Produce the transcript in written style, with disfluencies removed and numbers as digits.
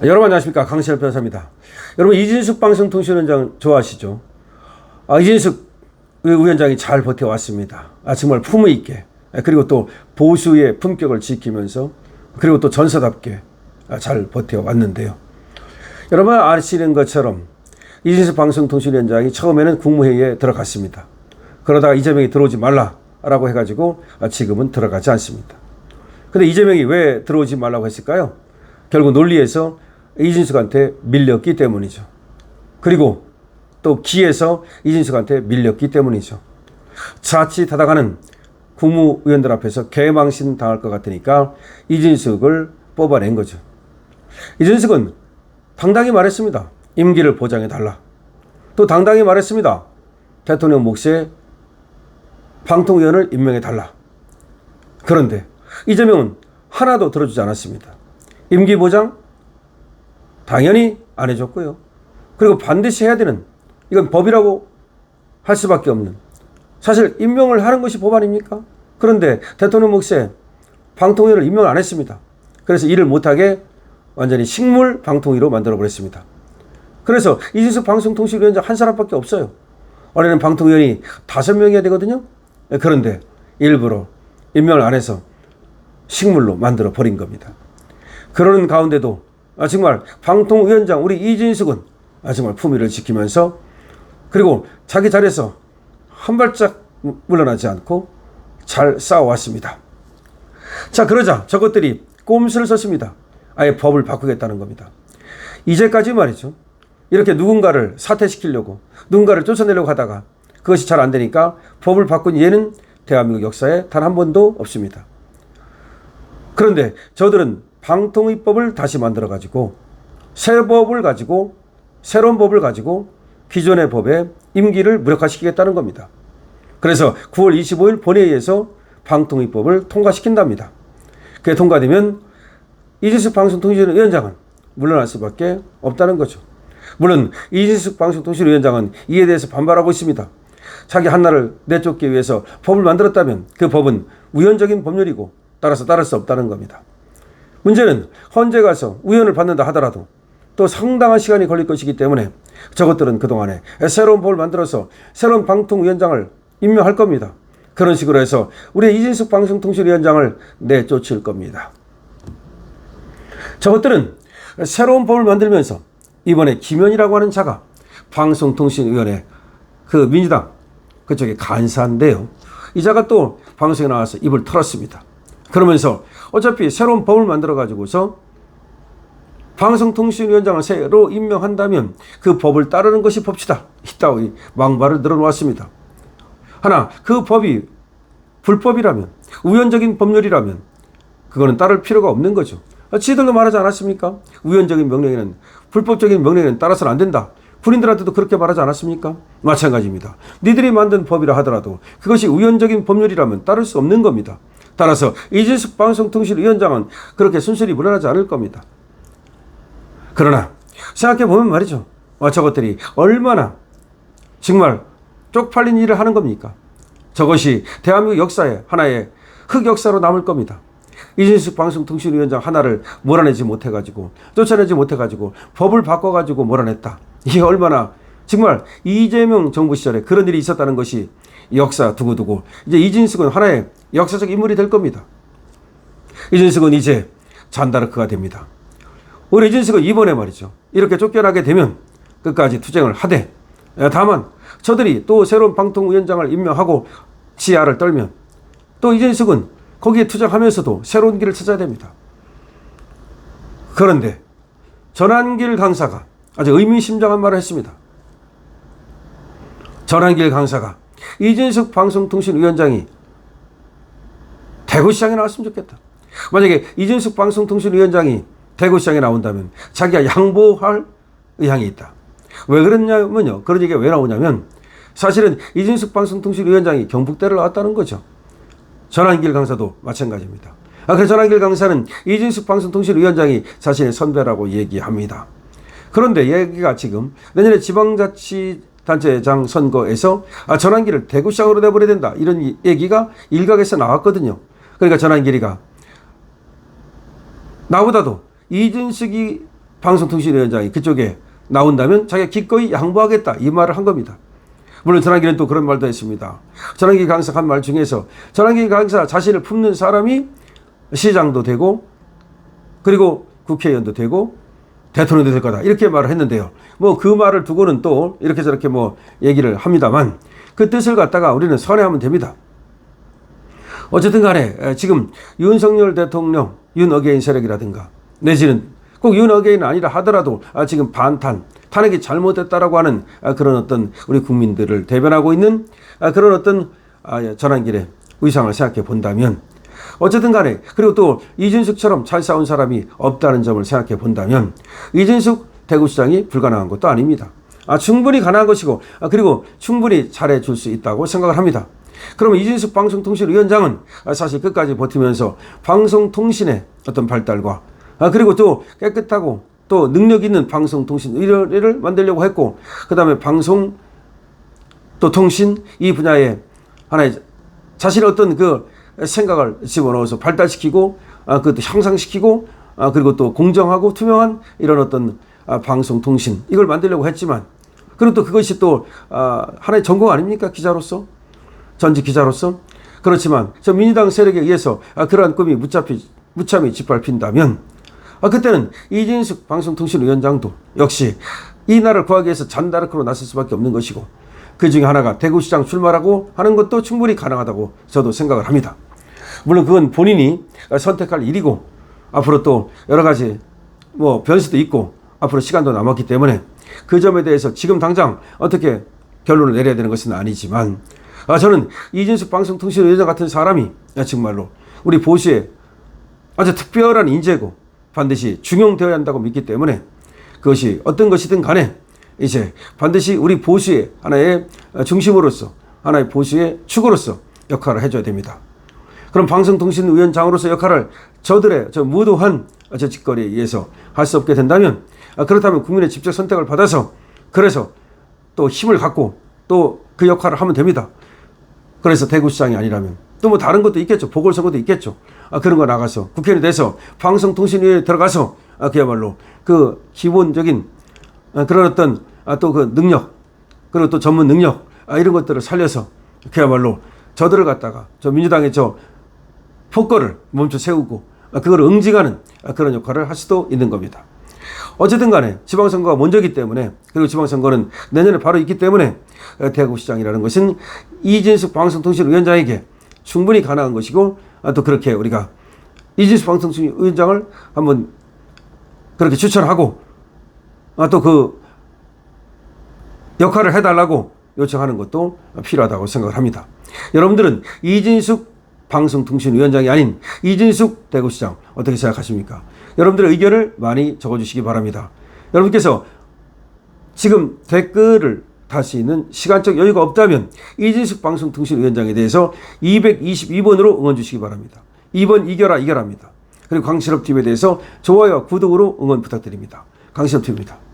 여러분 안녕하십니까, 강신엽 변호사입니다. 여러분, 이진숙 방송통신위원장 좋아하시죠? 이진숙 위원장이 잘 버텨왔습니다. 정말 품위 있게, 그리고 또 보수의 품격을 지키면서, 그리고 또 전사답게 잘 버텨왔는데요. 여러분 아시는 것처럼 이진숙 방송통신위원장이 처음에는 국무회의에 들어갔습니다. 그러다가 이재명이 들어오지 말라라고 해가지고 지금은 들어가지 않습니다. 근데 이재명이 왜 들어오지 말라고 했을까요? 결국 논리에서 이진숙한테 밀렸기 때문이죠. 그리고 또 기에서 이진숙한테 밀렸기 때문이죠. 자칫하다가는 국무위원들 앞에서 개망신 당할 것 같으니까 이진숙을 뽑아낸 거죠. 이진숙은 당당히 말했습니다. 임기를 보장해달라. 또 당당히 말했습니다. 대통령 몫에 방통위원을 임명해달라. 그런데 이재명은 하나도 들어주지 않았습니다. 임기 보장? 당연히 안 해줬고요. 그리고 반드시 해야 되는, 이건 법이라고 할 수밖에 없는, 사실 임명을 하는 것이 법 아닙니까? 그런데 대통령 몫에 방통위원을 임명을 안 했습니다. 그래서 일을 못하게 완전히 식물 방통위로 만들어버렸습니다. 그래서 이진숙 방송통신위원장 한 사람밖에 없어요. 원래는 방통위원이 5명이어야 되거든요. 그런데 일부러 임명을 안 해서 식물로 만들어 버린 겁니다. 그러는 가운데도 정말 방통위원장 우리 이진숙은 정말 품위를 지키면서, 그리고 자기 자리에서 한 발짝 물러나지 않고 잘 싸워왔습니다. 자, 그러자 저것들이 꼼수를 썼습니다. 아예 법을 바꾸겠다는 겁니다. 이제까지 말이죠, 이렇게 누군가를 사퇴시키려고, 누군가를 쫓아내려고 하다가 그것이 잘 안 되니까 법을 바꾼 예는 대한민국 역사에 단 한 번도 없습니다. 그런데 저들은 방통위법을 다시 만들어가지고 새 법을 가지고, 새로운 법을 가지고 기존의 법의 임기를 무력화시키겠다는 겁니다. 그래서 9월 25일 본회의에서 방통위법을 통과시킨답니다. 그게 통과되면 이진숙 방송통신위원장은 물러날 수밖에 없다는 거죠. 물론 이진숙 방송통신위원장은 이에 대해서 반발하고 있습니다. 자기 한나를 내쫓기 위해서 법을 만들었다면 그 법은 우연적인 법률이고 따라서 따를 수 없다는 겁니다. 문제는 헌재 가서 우연을 받는다 하더라도 또 상당한 시간이 걸릴 것이기 때문에 저것들은 그동안에 새로운 법을 만들어서 새로운 방통위원장을 임명할 겁니다. 그런 식으로 해서 우리 이진숙 방송통신위원장을 내쫓을 겁니다. 저것들은 새로운 법을 만들면서 이번에 김현이라고 하는 자가 방송통신위원회 그 민주당 그쪽에 간사인데요. 이 자가 또 방송에 나와서 입을 털었습니다. 그러면서 어차피 새로운 법을 만들어 가지고서 방송통신위원장을 새로 임명한다면 그 법을 따르는 것이 법치다. 이따위 망발을 늘어놓았습니다. 하나, 그 법이 불법이라면, 우연적인 법률이라면 그거는 따를 필요가 없는 거죠. 지들도 말하지 않았습니까? 우연적인 명령에는, 불법적인 명령에는 따라서는 안 된다. 군인들한테도 그렇게 말하지 않았습니까? 마찬가지입니다. 니들이 만든 법이라 하더라도 그것이 우연적인 법률이라면 따를 수 없는 겁니다. 따라서 이진숙 방송통신위원장은 그렇게 순순히 물러나지 않을 겁니다. 그러나 생각해보면 말이죠, 저것들이 얼마나 정말 쪽팔린 일을 하는 겁니까? 저것이 대한민국 역사에 하나의 흑역사로 남을 겁니다. 이진숙 방송통신위원장 하나를 몰아내지 못해가지고, 쫓아내지 못해가지고 법을 바꿔가지고 몰아냈다. 이게 얼마나 정말 이재명 정부 시절에 그런 일이 있었다는 것이 역사 두고두고 이제 이진숙은 하나의 역사적 인물이 될 겁니다. 이진숙은 이제 잔다르크가 됩니다. 우리 이진숙은 이번에 말이죠, 이렇게 쫓겨나게 되면 끝까지 투쟁을 하되, 다만 저들이 또 새로운 방통위원장을 임명하고 지하를 떨면 또 이진숙은 거기에 투쟁하면서도 새로운 길을 찾아야 됩니다. 그런데 전한길 강사가 아주 의미심장한 말을 했습니다. 전한길 강사가 이진숙 방송통신위원장이 대구시장에 나왔으면 좋겠다. 만약에 이진숙 방송통신위원장이 대구시장에 나온다면 자기가 양보할 의향이 있다. 왜 그러냐면요, 그런 얘기가 왜 나오냐면 사실은 이진숙 방송통신위원장이 경북대를 나왔다는 거죠. 전한길 강사도 마찬가지입니다. 그래서 전한길 강사는 이진숙 방송통신위원장이 자신의 선배라고 얘기합니다. 그런데 얘기가 지금 내년에 지방자치단체장 선거에서 전한길을 대구시장으로 내버려야 된다, 이런 얘기가 일각에서 나왔거든요. 그러니까 전한길이가 나보다도 이진숙이 방송통신위원장이 그쪽에 나온다면 자기가 기꺼이 양보하겠다 이 말을 한 겁니다. 물론 전환기는 또 그런 말도 했습니다. 전환기 강사가 한 말 중에서 전환기 강사 자신을 품는 사람이 시장도 되고 그리고 국회의원도 되고 대통령도 될 거다 이렇게 말을 했는데요. 뭐 그 말을 두고는 또 이렇게 저렇게 뭐 얘기를 합니다만 그 뜻을 갖다가 우리는 선회하면 됩니다. 어쨌든 간에 지금 윤석열 대통령 윤어게인 세력이라든가 내지는 꼭 윤어게인은 아니라 하더라도 지금 반탄 탄핵이 잘못됐다라고 하는 그런 어떤 우리 국민들을 대변하고 있는 그런 어떤 전환길의 의상을 생각해 본다면 어쨌든 간에 그리고 또 이준석처럼 잘 싸운 사람이 없다는 점을 생각해 본다면 이준석 대구시장이 불가능한 것도 아닙니다. 충분히 가능한 것이고 그리고 충분히 잘해줄 수 있다고 생각을 합니다. 그러면 이준석 방송통신위원장은 사실 끝까지 버티면서 방송통신의 어떤 발달과 그리고 또 깨끗하고 또 능력 있는 방송통신의료를 만들려고 했고 그 다음에 방송 또 통신 이 분야에 하나의 자신의 어떤 그 생각을 집어넣어서 발달시키고 그것도 향상시키고 그리고 또 공정하고 투명한 이런 어떤 방송통신 이걸 만들려고 했지만 그리고 또 그것이 또 하나의 전공 아닙니까? 기자로서 전직 기자로서 그렇지만 저 민주당 세력에 의해서 그러한 꿈이 무참히 짓밟힌다면 그때는 이준석 방송통신위원장도 역시 이 나라를 구하기 위해서 잔다르크로 나설 수밖에 없는 것이고 그 중에 하나가 대구시장 출마라고 하는 것도 충분히 가능하다고 저도 생각을 합니다. 물론 그건 본인이 선택할 일이고 앞으로 또 여러 가지 뭐 변수도 있고 앞으로 시간도 남았기 때문에 그 점에 대해서 지금 당장 어떻게 결론을 내려야 되는 것은 아니지만 저는 이준석 방송통신위원장 같은 사람이 정말로 우리 보수의 아주 특별한 인재고 반드시 중용되어야 한다고 믿기 때문에 그것이 어떤 것이든 간에 이제 반드시 우리 보수의 하나의 중심으로서 하나의 보수의 축으로서 역할을 해줘야 됩니다. 그럼 방송통신위원장으로서 역할을 저들의 저 무도한 저 짓거리에 의해서 할 수 없게 된다면 그렇다면 국민의 직접 선택을 받아서 그래서 또 힘을 갖고 또 그 역할을 하면 됩니다. 그래서 대구시장이 아니라면 또 뭐 다른 것도 있겠죠. 보궐선거도 있겠죠. 그런 거 나가서 국회의원이 돼서 방송통신위에 들어가서 그야말로 그 기본적인 그런 어떤 또 그 능력 그리고 또 전문 능력 이런 것들을 살려서 그야말로 저들을 갖다가 저 민주당의 저 폭거를 멈춰 세우고 그걸 응징하는 그런 역할을 할 수도 있는 겁니다. 어쨌든 간에 지방선거가 먼저이기 때문에 그리고 지방선거는 내년에 바로 있기 때문에 대구시장이라는 것은 이준석 방송통신위원장에게 충분히 가능한 것이고 또 그렇게 우리가 이준석 방송통신위원장을 한번 그렇게 추천하고 또 그 역할을 해달라고 요청하는 것도 필요하다고 생각을 합니다. 여러분들은 이준석 방송통신위원장이 아닌 이준석 대구시장 어떻게 생각하십니까? 여러분들의 의견을 많이 적어주시기 바랍니다. 여러분께서 지금 댓글을 달 수 있는 시간적 여유가 없다면 이준석 방송통신위원장에 대해서 222번으로 응원 주시기 바랍니다. 2번 이겨라 이겨라입니다. 그리고 강신업TV에 대해서 좋아요와 구독으로 응원 부탁드립니다. 강신업TV입니다.